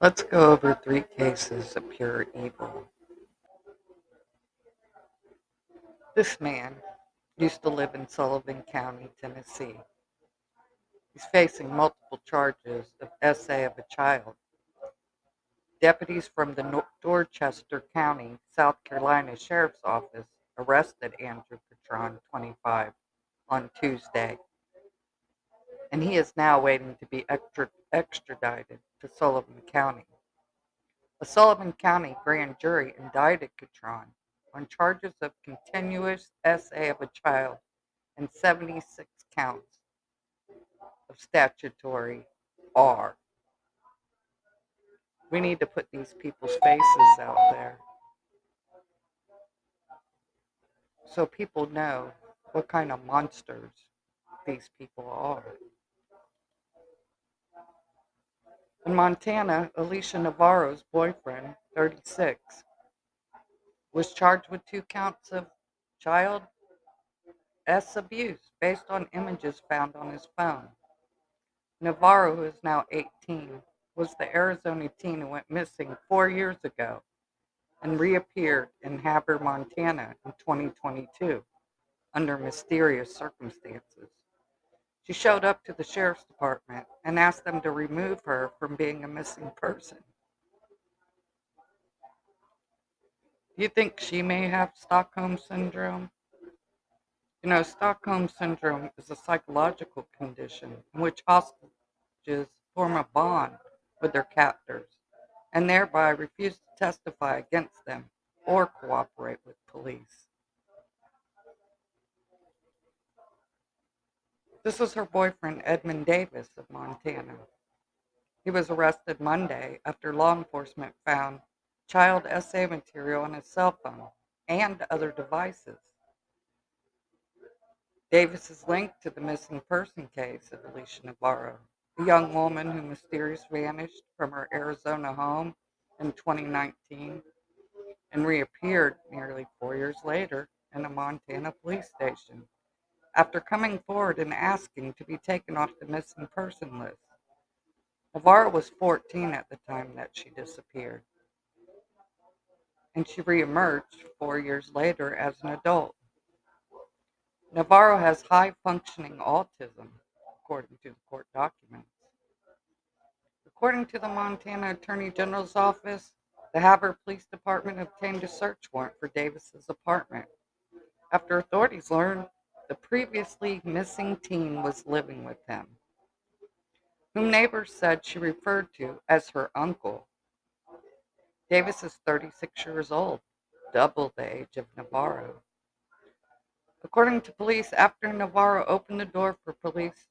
Let's go over three cases of pure evil. This man used to live in Sullivan County, Tennessee. He's facing multiple charges of essay of a child. Deputies from the Dorchester County, South Carolina Sheriff's Office arrested Andrew Catron, 25, on Tuesday, and he is now waiting to be extradited to Sullivan County. A Sullivan County grand jury indicted Catron on charges of continuous essay of a child and 76 counts of statutory R. We need to put these people's faces out there so people know what kind of monsters these people are. In Montana, Alicia Navarro's boyfriend, 36, was charged with 2 counts of child abuse based on images found on his phone. Navarro, who is now 18, was the Arizona teen who went missing 4 years ago and reappeared in Haber, Montana in 2022 under mysterious circumstances. She showed up to the sheriff's department and asked them to remove her from being a missing person. Do you think she may have Stockholm Syndrome? You know, Stockholm Syndrome is a psychological condition in which hostages form a bond with their captors and thereby refuse to testify against them or cooperate with police. This is her boyfriend, Edmund Davis of Montana. He was arrested Monday after law enforcement found child essay material on his cell phone and other devices. Davis is linked to the missing person case of Alicia Navarro, a young woman who mysteriously vanished from her Arizona home in 2019 and reappeared nearly 4 years later in a Montana police station after coming forward and asking to be taken off the missing person list. Navarro was 14 at the time that she disappeared, and she reemerged 4 years later as an adult. Navarro has high functioning autism, according to the court documents. According to the Montana Attorney General's office, the Havre Police Department obtained a search warrant for Davis's apartment after authorities learned the previously missing teen was living with him, whom neighbors said she referred to as her uncle. Davis is 36 years old, double the age of Navarro. According to police, after Navarro opened the door for police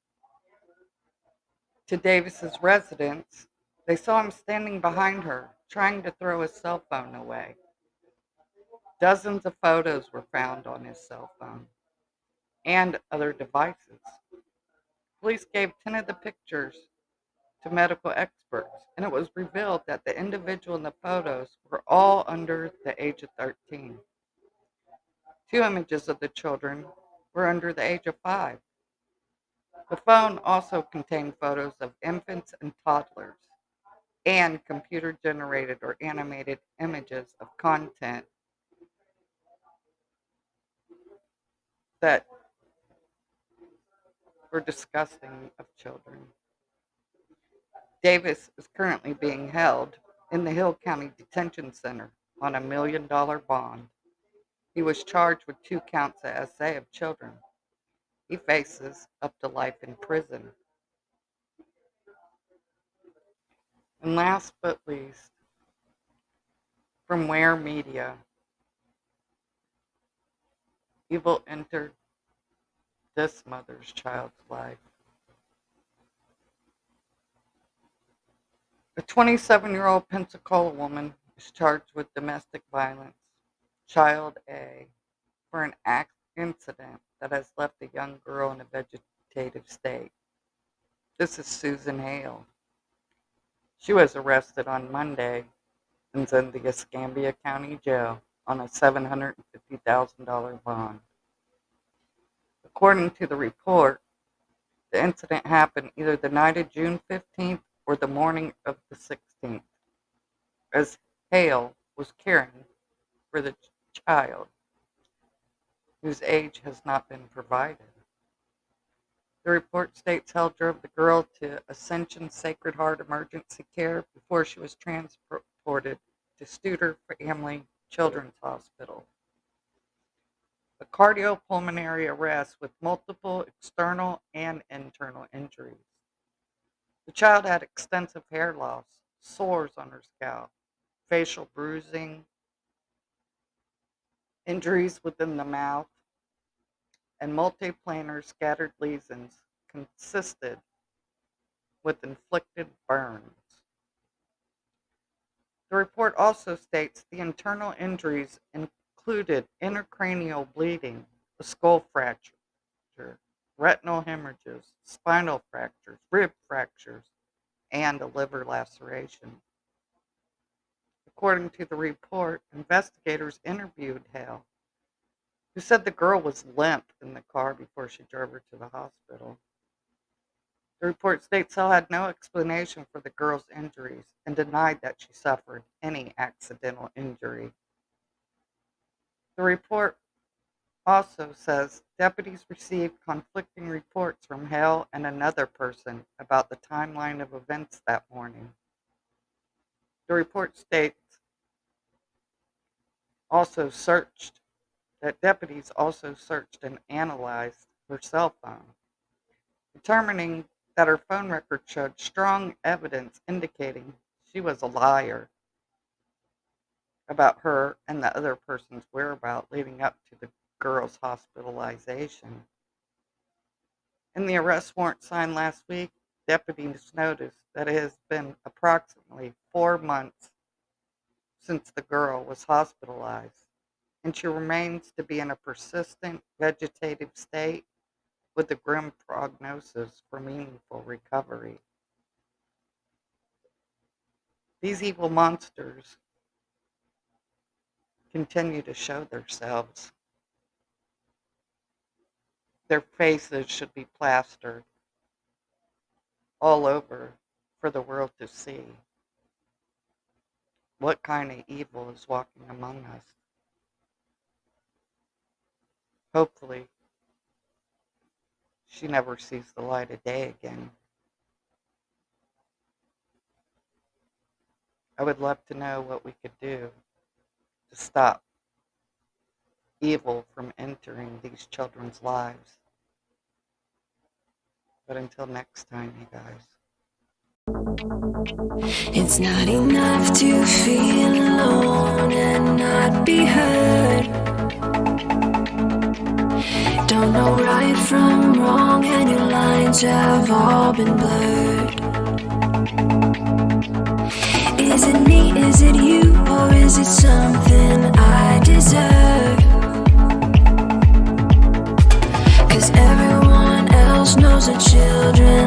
to Davis's residence, they saw him standing behind her, trying to throw his cell phone away. Dozens of photos were found on his cell phone and other devices. Police gave 10 of the pictures to medical experts, and it was revealed that the individual in the photos were all under the age of 13. 2 images of the children were under the age of 5. The phone also contained photos of infants and toddlers and computer-generated or animated images of content that were disgusting of children. Davis is currently being held in the Hill County Detention Center on $1 million bond. He was charged with 2 counts of essay of children. He faces up to life in prison. And last but least, from Ware Media, evil entered this mother's child's life. A 27-year-old Pensacola woman is charged with domestic violence, child A, for an incident that has left a young girl in a vegetative state. This is Susan Hale. She was arrested on Monday and is in the Escambia County Jail on a $750,000 bond. According to the report, the incident happened either the night of June 15th or the morning of the 16th. as Hale was caring for the child, whose age has not been provided. The report states Hale drove the girl to Ascension Sacred Heart Emergency Care before she was transported to Studer Family Children's Hospital. A cardiopulmonary arrest with multiple external and internal injuries. The child had extensive hair loss, sores on her scalp, facial bruising, injuries within the mouth, and multiplanar scattered lesions consisted with inflicted burns. The report also states the internal injuries included intracranial bleeding, a skull fracture, retinal hemorrhages, spinal fractures, rib fractures, and a liver laceration. According to the report, investigators interviewed Hale, who said the girl was limp in the car before she drove her to the hospital. The report states Hale had no explanation for the girl's injuries and denied that she suffered any accidental injury. The report also says deputies received conflicting reports from Hale and another person about the timeline of events that morning. The report states that deputies also searched and analyzed her cell phone, determining that her phone record showed strong evidence indicating she was a liar about her and the other person's whereabouts leading up to the girl's hospitalization. In the arrest warrant signed last week, deputies noticed that it has been approximately 4 months since the girl was hospitalized, and she remains to be in a persistent vegetative state with a grim prognosis for meaningful recovery. These evil monsters continue to show themselves. Their faces should be plastered all over for the world to see. What kind of evil is walking among us? Hopefully, she never sees the light of day again. I would love to know what we could do to stop evil from entering these children's lives. But until next time, you guys. It's not enough to feel alone and not be heard. Don't know right from wrong, and your lines have all been blurred. Is it me, is it you, or is it something I deserve? 'Cause everyone else knows the children